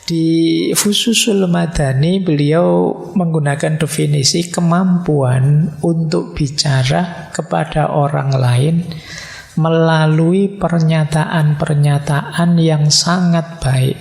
Di Fususul Madani beliau menggunakan definisi kemampuan untuk bicara kepada orang lain melalui pernyataan-pernyataan yang sangat baik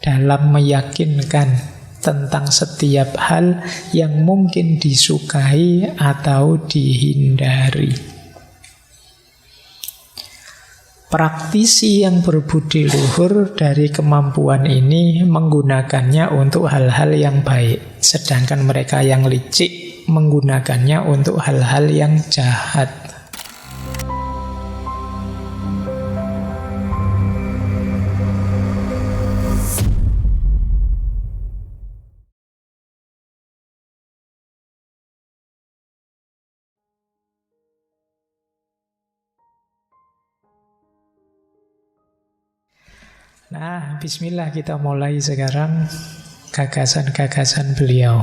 dalam meyakinkan tentang setiap hal yang mungkin disukai atau dihindari. Praktisi yang berbudi luhur dari kemampuan ini menggunakannya untuk hal-hal yang baik, sedangkan mereka yang licik menggunakannya untuk hal-hal yang jahat. Nah, bismillah kita mulai sekarang gagasan-gagasan beliau.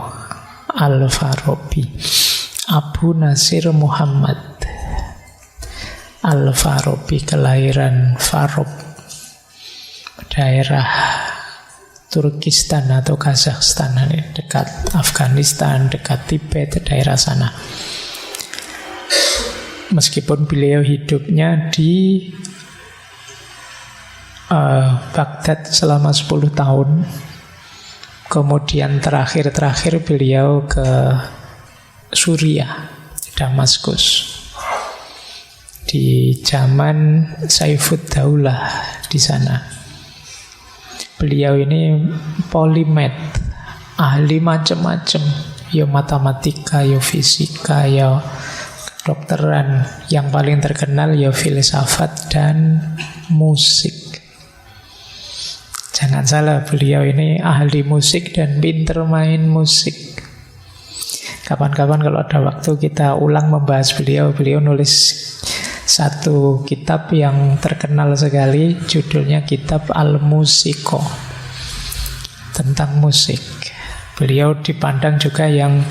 Al-Farabi, Abu Nasir Muhammad Al-Farabi, kelahiran Farab, daerah Turkistan atau Kazakhstan, dekat Afghanistan, dekat Tibet, daerah sana. Meskipun beliau hidupnya di Baghdad selama 10 tahun. Kemudian terakhir beliau ke Suriah, Damaskus, di zaman Saifud Daulah di sana. Beliau ini polimet, ahli macam-macam, ya matematika, ya fisika, ya kedokteran. Yang paling terkenal ya filsafat dan musik. Jangan salah, beliau ini ahli musik dan pinter main musik. Kapan-kapan kalau ada waktu kita ulang membahas beliau. Beliau nulis satu kitab yang terkenal sekali, judulnya kitab Al-Musiko, tentang musik. Beliau dipandang juga yang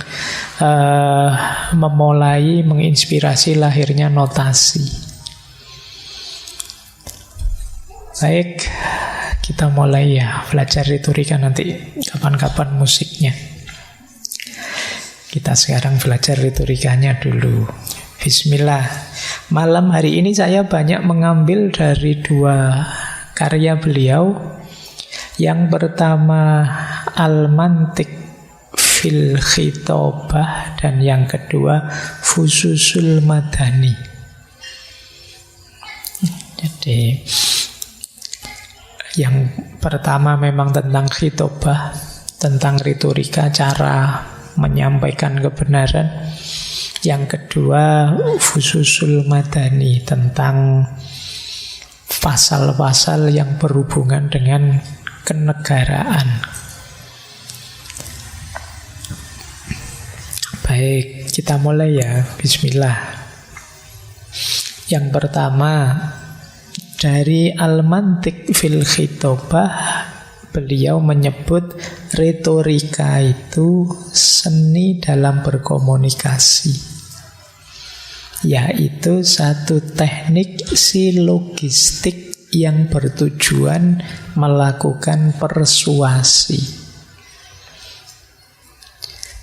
memulai menginspirasi lahirnya notasi. Baik, kita mulai ya belajar retorika, nanti kapan-kapan musiknya. Kita sekarang belajar retorikanya dulu. Bismillah. Malam hari ini saya banyak mengambil dari 2 karya beliau. Yang pertama Al-Mantiq fil Khitabah, dan yang kedua Fususul Madani. Jadi yang pertama memang tentang khitobah, tentang retorika, cara menyampaikan kebenaran. Yang kedua Fususul Madani, tentang pasal-pasal yang berhubungan dengan kenegaraan. Baik, kita mulai ya. Bismillah. Yang pertama dari Al-Mantiq fil Khitabah, beliau menyebut retorika itu seni dalam berkomunikasi, yaitu satu teknik silogistik yang bertujuan melakukan persuasi.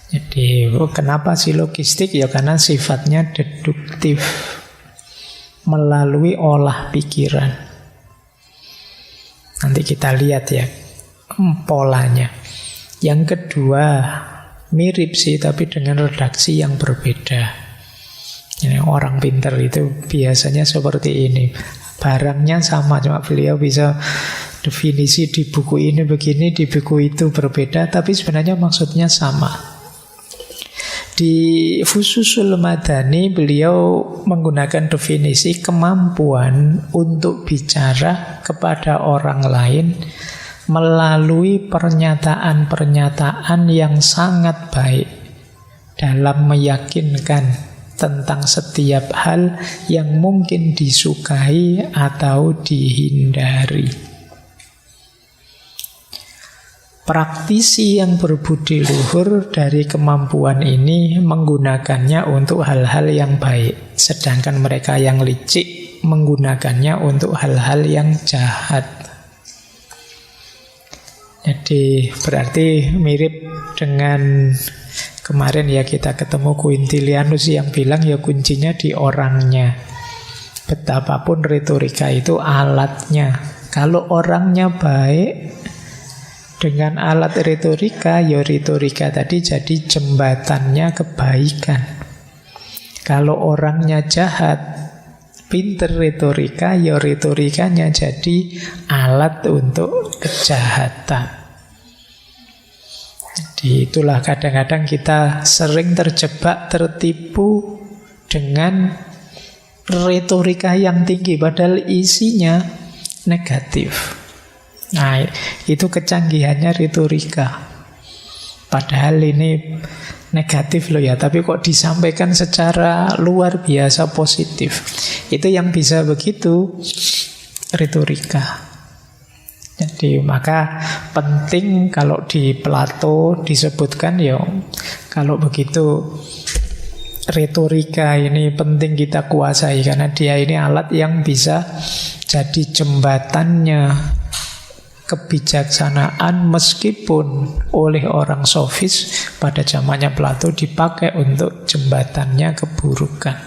Jadi kenapa silogistik? Ya karena sifatnya deduktif, melalui olah pikiran. Nanti kita lihat ya polanya. Yang kedua mirip sih, tapi dengan redaksi yang berbeda. Ini orang pintar itu biasanya seperti ini. Barangnya sama, cuma beliau bisa definisi di buku ini begini, di buku itu berbeda, tapi sebenarnya maksudnya sama. Di Fususul Madani beliau menggunakan definisi kemampuan untuk bicara kepada orang lain melalui pernyataan-pernyataan yang sangat baik dalam meyakinkan tentang setiap hal yang mungkin disukai atau dihindari. Praktisi yang berbudi luhur dari kemampuan ini menggunakannya untuk hal-hal yang baik, sedangkan mereka yang licik menggunakannya untuk hal-hal yang jahat. Jadi berarti mirip dengan kemarin ya kita ketemu Quintilianus yang bilang ya kuncinya di orangnya. Betapapun retorika itu alatnya. Kalau orangnya baik, dengan alat retorika, ya retorika tadi jadi jembatannya kebaikan. Kalau orangnya jahat, pinter retorika, ya retorikanya jadi alat untuk kejahatan. Jadi itulah kadang-kadang kita sering terjebak, tertipu dengan retorika yang tinggi, padahal isinya negatif. Nah, itu kecanggihannya retorika. Padahal ini negatif loh ya, tapi kok disampaikan secara luar biasa positif. Itu yang bisa begitu retorika. Jadi maka penting kalau di Plato disebutkan ya, kalau begitu retorika ini penting kita kuasai, karena dia ini alat yang bisa jadi jembatannya kebijaksanaan, meskipun oleh orang sofis pada zamannya Plato dipakai untuk jembatannya keburukan.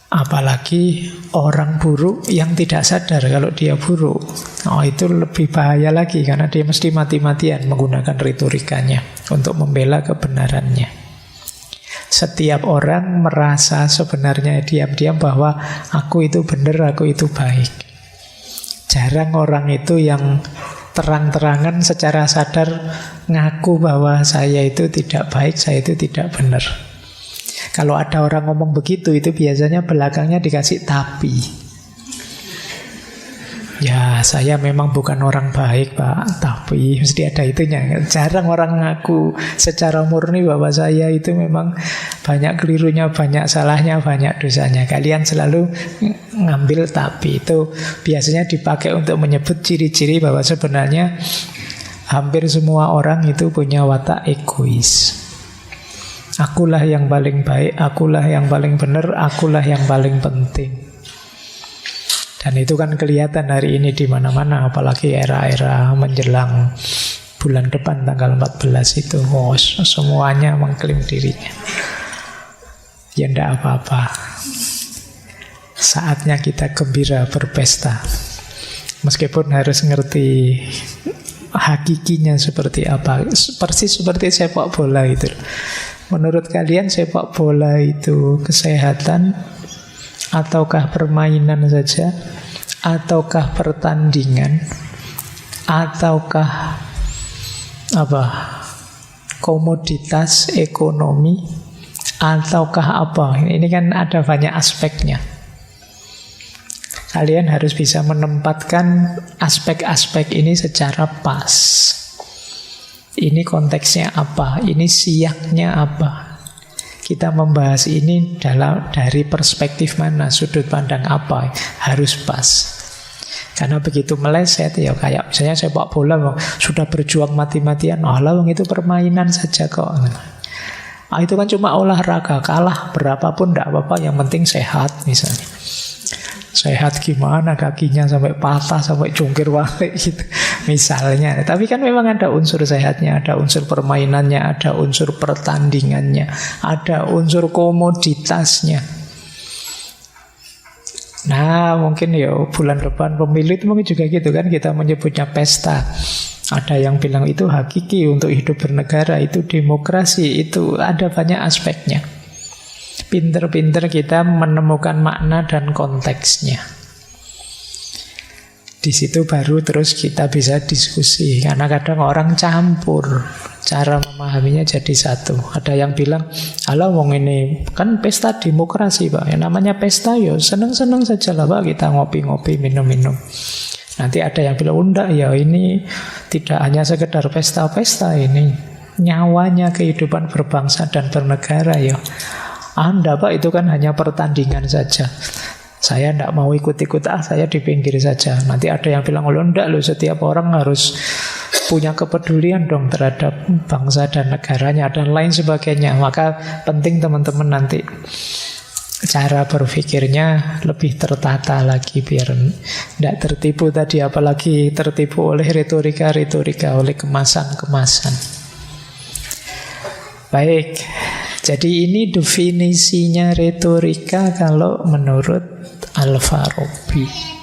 Apalagi orang buruk yang tidak sadar kalau dia buruk. Oh, itu lebih bahaya lagi, karena dia mesti mati-matian menggunakan retorikanya untuk membela kebenarannya. Setiap orang merasa sebenarnya diam-diam bahwa aku itu benar, aku itu baik. Jarang orang itu yang terang-terangan secara sadar ngaku bahwa saya itu tidak baik, saya itu tidak benar. Kalau ada orang ngomong begitu, itu biasanya belakangnya dikasih tapi. Ya, saya memang bukan orang baik, Pak, tapi mesti ada itunya. Jarang orang ngaku secara murni bahwa saya itu memang banyak kelirunya, banyak salahnya, banyak dosanya. Kalian selalu ngambil tapi. Itu biasanya dipakai untuk menyebut ciri-ciri bahwa sebenarnya hampir semua orang itu punya watak egois. Akulah yang paling baik, akulah yang paling benar, akulah yang paling penting. Dan itu kan kelihatan hari ini di mana-mana, apalagi era-era menjelang bulan depan tanggal 14 itu. Oh, semuanya mengklaim dirinya. Ya enggak apa-apa. Saatnya kita gembira berpesta. Meskipun harus ngerti hakikinya seperti apa. Persis seperti sepak bola itu. Menurut kalian sepak bola itu kesehatan ataukah permainan saja, ataukah pertandingan, ataukah apa, komoditas ekonomi, ataukah apa? Ini kan ada banyak aspeknya. Kalian harus bisa menempatkan aspek-aspek ini secara pas. Ini konteksnya apa? Ini siaknya apa? Kita membahas ini dari perspektif mana, sudut pandang apa, harus pas. Karena begitu meleset, ya kayak misalnya sepak bola, sudah berjuang mati-matian, itu permainan saja kok. Itu kan cuma olahraga, kalah berapapun tidak apa-apa, yang penting sehat misalnya. Sehat gimana, kakinya sampai patah, sampai jungkir balik gitu misalnya. Tapi kan memang ada unsur sehatnya, ada unsur permainannya, ada unsur pertandingannya, ada unsur komoditasnya. Nah, mungkin ya bulan depan pemilu itu mungkin juga gitu kan, kita menyebutnya pesta. Ada yang bilang itu hakiki untuk hidup bernegara, itu demokrasi, itu ada banyak aspeknya. Pinter-pinter kita menemukan makna dan konteksnya. Di situ baru terus kita bisa diskusi. Karena kadang orang campur, cara memahaminya jadi satu. Ada yang bilang, alah wong ini kan pesta demokrasi Pak. Yang namanya pesta ya seneng-seneng saja lah Pak, kita ngopi-ngopi, minum-minum. Nanti ada yang bilang, enggak ya ini tidak hanya sekedar pesta-pesta, ini nyawanya kehidupan berbangsa dan bernegara ya. Anda Pak, itu kan hanya pertandingan saja. Saya tidak mau ikut-ikut, saya di pinggir saja. Nanti ada yang bilang, enggak loh, setiap orang harus punya kepedulian dong terhadap bangsa dan negaranya dan lain sebagainya. Maka penting teman-teman nanti cara berpikirnya lebih tertata lagi biar tidak tertipu tadi, apalagi tertipu oleh retorika-retorika, oleh kemasan-kemasan. Baik, jadi ini definisinya retorika kalau menurut Al-Farabi.